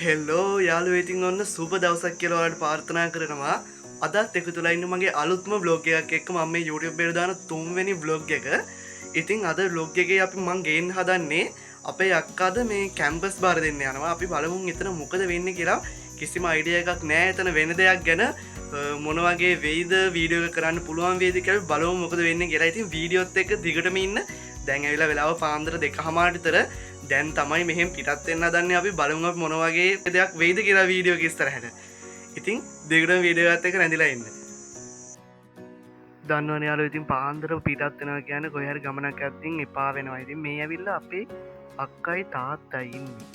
හෙල්ලෝ යාළුවෝ ඉතින් ඔන්න සුබ දවසක් කියලා ඔයාලට ප්‍රාර්ථනා කරනවා. අදත් එකතුලා ඉන්න මගේ අලුත්ම vlog එකක් එක්ක මම මේ YouTube එකට දාන තුන්වෙනි vlog එක. ඉතින් අද vlog එකේ අපි මම ගේන්න හදන්නේ අපේ අක්කාද මේ කැම්පස් බාර දෙන්න යනවා. අපි බලමු එතන මොකද වෙන්නේ කියලා. කිසිම අයිඩියා එකක් නැහැ එතන වෙන දෙයක් ගැන. මොන වගේ වෙයිද වීඩියෝ එක කරන්න පුළුවන් වේද කියලා බලමු මොකද වෙන්නේ කියලා. ඉතින් වීඩියෝත් එක්ක දිගටම ඉන්න. දැන් ඇවිල්ලා වෙලාව පාන්දර 2:00 විතර. දැන් තමයි මෙහෙම පිටත් වෙන්න හදන්නේ. අපි බලමු අපි මොන වගේ දෙයක් වෙයිද කියලා වීඩියෝ එක ඉස්සරහට. ඉතින් දිගටම වීඩියෝ එකත් එක්ක රැඳිලා ඉන්න. දන්නවනේ යාළුවෝ ඉතින් පාන්දර පිටත් වෙනවා කියන්නේ කොහේ හරි ගමනක් යද්දී එපා වෙනවා. ඉතින් මේ ඇවිල්ලා අපේ අක්කයි තාත්තයි ඉන්නේ.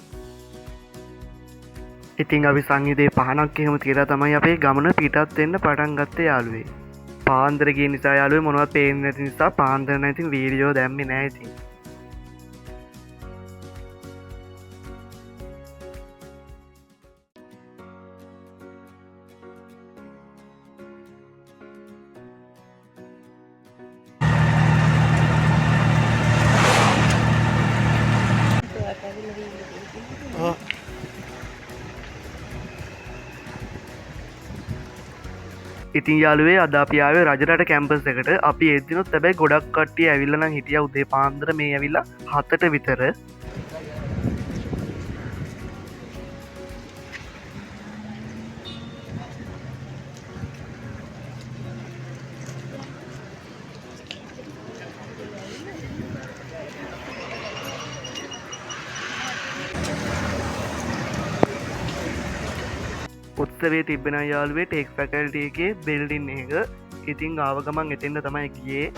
ඉතින් අපි සංගීතේ පහනක් එහෙම තියලා තමයි අපේ ගමන පිටත් වෙන්න පටන් ගත්තේ යාළුවේ. පාන්දර ගිය නිසා යාළුවේ මොනවද පේන්නේ නැති නිසා පාන්දර නම් ඉතින් වීඩියෝ දැම්මේ නැහැ ඉතින්. ඉතින් යාළුවේ අද අපි ආවේ රජරට කැම්පස් එකට. අපි එද්දිනොත් හැබැයි ගොඩක් කට්ටිය ඇවිල්ලා නම් හිටියා උදේ පාන්දර මේ ඇවිල්ලා 7ට විතර. උත්සවේ තිබෙන යාළුවේ ටෙක් ෆැකල්ටි එකේ බිල්ඩින් එක. ඉතින් ආව ගමන් එතෙන්ද තමයි ගියේ.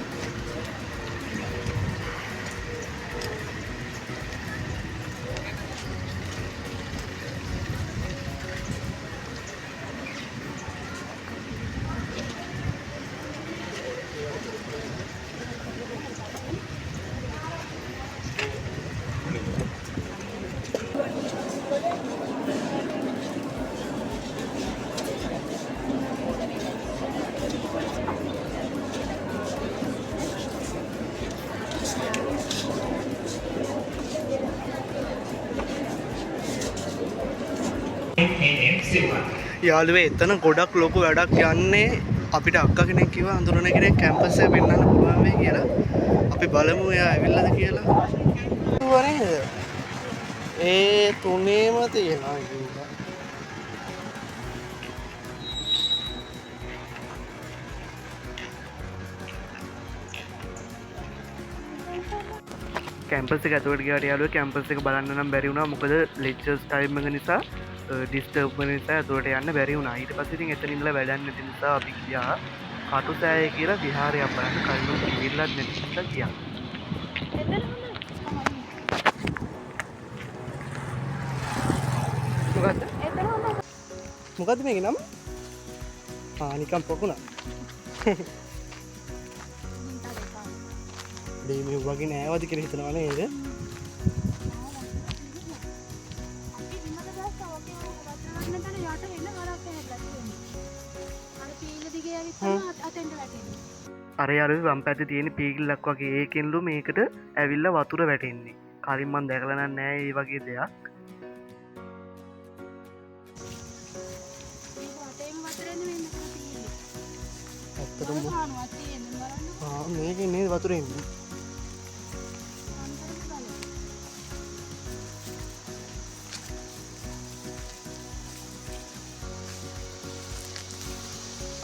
යාළුවේ එතන ගොඩක් ලොකු වැඩක් යන්නේ. අපිට අක්කා කෙනෙක් කිව්වා අඳුරන කෙනෙක් කැම්පස් එක පෙන්වන්න පුළුවන් වෙයි කියලා. අපි බලමු එයා ඇවිල්ලාද කියලා. නේද? ඒ තුනේම තියෙනවා කිව්වා. කැම්පස් එක ඇතුළට ගියාට යාළුවෝ කැම්පස් එක බලන්න නම් බැරි වුණා. මොකද ලෙක්චර්ස් ටයිම් එක නිසා ඩිස්ටර්බ් වෙන නිසා ඇතුළට යන්න බැරි වුණා. ඊට පස්සේ ඉතින් එතන ඉඳලා වැඩක් නැති නිසා අපි ගියා කටුසෑය කියලා විහාරයක් බලන්න. කලින් කිවිල්ලක් නැති නිසා ගියා. මොකද්ද මේකේ නම? නිකන් පොකුණා. මේ වගේ නෑවද කියලා හිතනවා නේද? අර යාළුවෝ වම් පැත්තේ තියෙන පීගිල්ලක් වගේ ඒකෙන්ලු මේකට ඇවිල්ලා වතුර වැටෙන්නේ. කලින් මම දැකලා නෑ මේ වගේ දෙයක්. මේකේ නේද වතුර එන්නේ?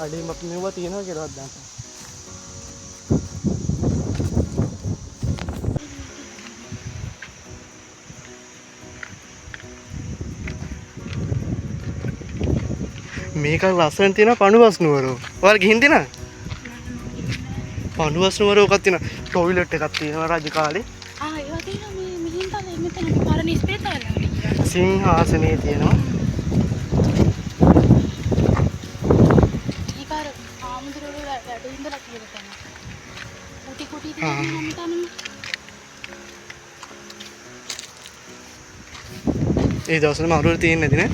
අඩේ මම මෙව තියනවා කියලාවත් දැන්. මේක ලස්සන තියෙන පණුවස් නුවර. ඔයාලා ගිහින් දෙනා? පණුවස් නුවර ඔකක් තියෙන ටොයිලට් එකක් තියෙනවා රජ කාලේ. ඒවා තියෙනවා මේ මිහින්තලේ මෙතන පරණ ඉස්පිරිතාලේ. සිංහාසනේ තියෙනවා. ඊකාර ආමුදුරේ වැඩ ඉඳලා කියලා තන. කුටි කුටි තියෙනවා මෙතනම. ඒ දවස්වල මරුවල තියෙන්නේ නැති නේ?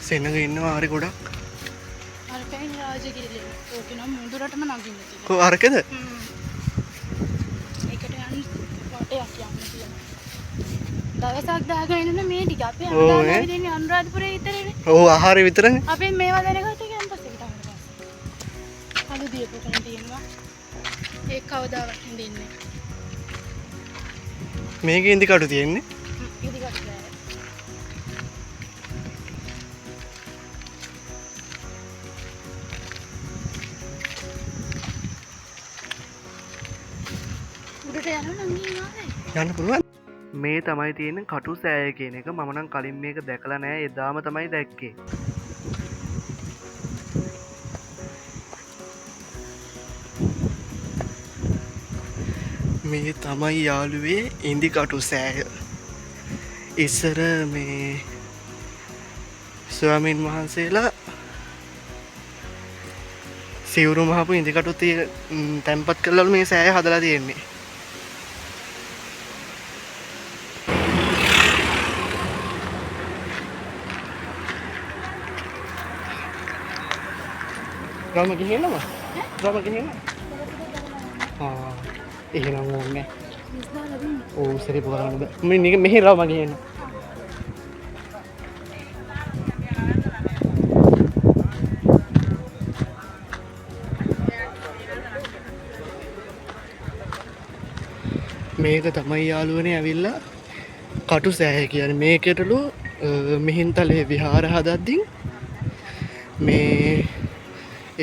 සෙනග ඉන්නවා හරි ගොඩක්. අරකයි රාජගිරිලේ. ඕක නම් මුදුරටම නගින්න තියෙනවා. කො අරකද? ඒකට යන්න වටයක් යන්න තියෙනවා. දවසක් දාගෙන ඉන්න මේ ටික අපේ හැමදාම ඉන්නේ අනුරාධපුරේ විතරනේ. ඔව් ආහාරය විතරනේ. අපි මේවා දැනගත්ත කැම්පස් එකට ආවට පස්සේ. අලු දීපු කෙනෙක් තියෙනවා. ඒක කවදාවත් හින්දින්නේ. මේකේ ඉඳි කටු තියෙන්නේ. ඉදි කට බෑ. උඩට යනවා නම් ගියානේ. යන්න පුළුවන්. මේ තමයි තියෙන කටු සෑය කියන එක. මම නම් කලින් මේක දැකලා නෑ. එදාම තමයි දැක්කේ. මේ තමයි යාළුවේ ඉන්දි කටු සෑය. ඉස්සර මේ ස්වාමීන් වහන්සේලා සිවුරු මහපු ඉදිකටු තැන්පත් කරලු මේ සෑය හදලා තියෙන්නේ. ගම ගිහින්නම? ගම ගිහින්න? එහෙනම් ඕනේ. ඕ සරිපු කරන්න බෑ. මේ මෙහෙ රව මගේ එන්න. මේක තමයි යාළුවනේ ඇවිල්ලා කටු සෑය කියන්නේ. මේකටලු මිහින්තලේ විහාර හදද්දී මේ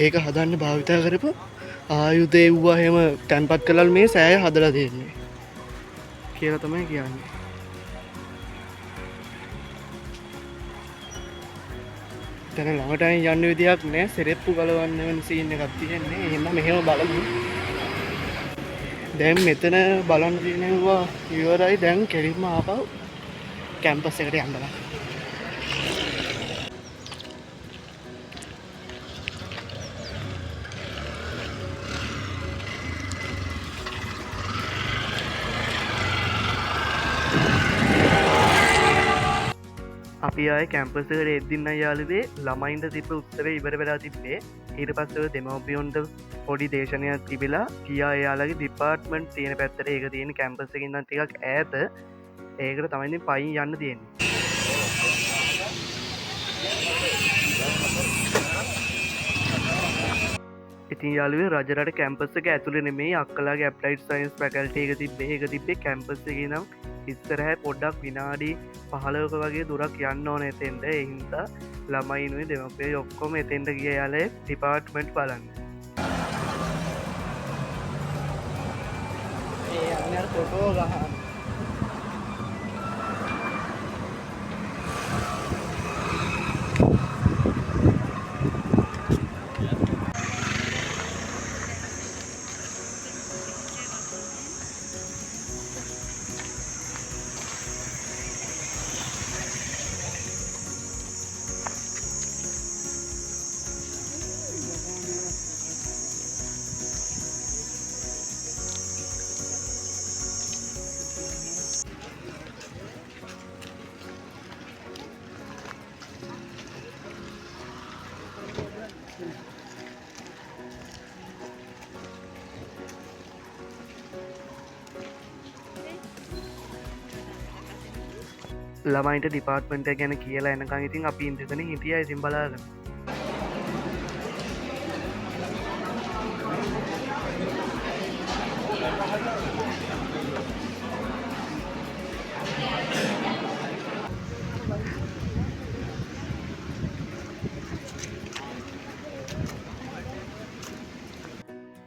ඒක හදන්න භාවිතා කරපු ආයුධ එව්වා එහෙම තැන්පත් කළා මේ සෑය හදලා තියෙන්නේ කියලා තමයි කියන්නේ. දැන් ළඟට යන්න විදියක් නැහැ. සෙරෙප්පු ගලවන්න වෙන සීන් එකක් තියෙන්නේ. එහෙනම් මෙහෙම බලමු. දැන් මෙතන බලන්න තියෙනවා ඉවරයි. දැන් කෙලින්ම ආපහු කැම්පස් එකට යන්න. අපි ආයේ කැම්පස් එකට එද්දින්න යාළුවේ ළමයින්ට තිබ්බ උත්සවය ඉවර වෙලා තිබ්බේ. ඊට පස්සේ දෙමව්පියොන්ට පොඩි දේශනයක් තිබිලා කියා එයාලගේ ඩිපාර්ට්මන්ට් තියෙන පැත්තට ඒක තියෙන කැම්පස් එකකින් ඉඳන් ටිකක් ඈත. ඒකට තමයි ඉතින් පයින් යන්න තියෙන්නේ. ඉතින් යාළුවේ රජරට කැම්පස් එක ඇතුළේ නෙමෙයි අක්කලාගේ ඇප්ලයිඩ් සයන්ස් ෆැකල්ටි එක තිබ්බේ. ඒක තිබ්බේ කැම්පස් එකේ නම් ඉස්සරහ පොඩ්ඩක් විනාඩි 15ක වගේ දුරක් යන්න ඕන එතෙන්ට. ඒ හින්දා ළමයිනුයි දෙමව්පියෝ ඔක්කොම එතෙන්ට ගිය යාළුවේ ඩිපාර්ට්මන්ට් බලන්න. ඒ අන්න ෆොටෝ ගහන්න. ළමයින්ට ඩිපාර්ට්මන්ට් එක ගැන කියලා එනකන් ඉතින් අපි ඉඳගෙන හිටියා ඉතින් බලාගෙන.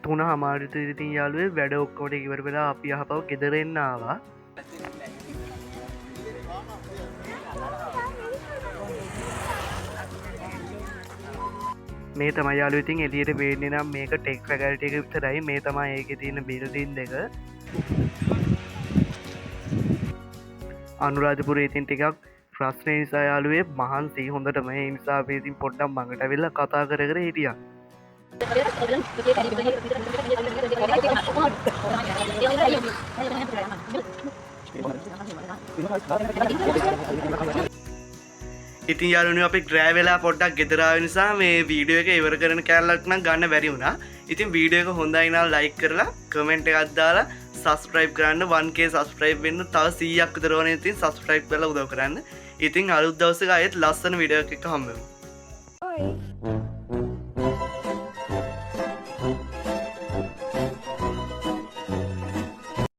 තුන හමාරට ඉතින් යාළුවේ වැඩ ඔක්කොට ඉවර වෙලා අපි අහපව ගෙදර එන්න ආවා. මේ තමයි යාළුවෝ ඉතින් එළියට වෙන්නේ නම් මේක ටෙක් ෆැකල්ටි එක විතරයි. මේ තමයි ඒකේ තියෙන බිල්ඩින් දෙක. අනුරාධපුරේ ඉතින් ටිකක් ප්‍රශ්න නිසා යාළුවේ මහන්සි හොඳටම. ඒ නිසා අපි ඉතින් පොඩ්ඩක් මඟට අවිල්ලා කතා කර කර හිටියා. ඉතින් යාළුවනේ අපි ග්‍රෑ වෙලා පොඩ්ඩක් ගෙදර ආව නිසා මේ වීඩියෝ එක ඉවර කරන කැලලක් නම් ගන්න බැරි වුණා. ඉතින් වීඩියෝ එක හොඳයි නම් ලයික් කරලා කමෙන්ට් එකක් දාලා subscribe කරන්න 1k subscribe වෙන්න තව 100ක් විතර ඕනේ. ඉතින් subscribe කරලා උදව් කරන්න. ඉතින් අලුත් දවසක ආයෙත් ලස්සන වීඩියෝ එකක් හම්බෙමු. ඔයි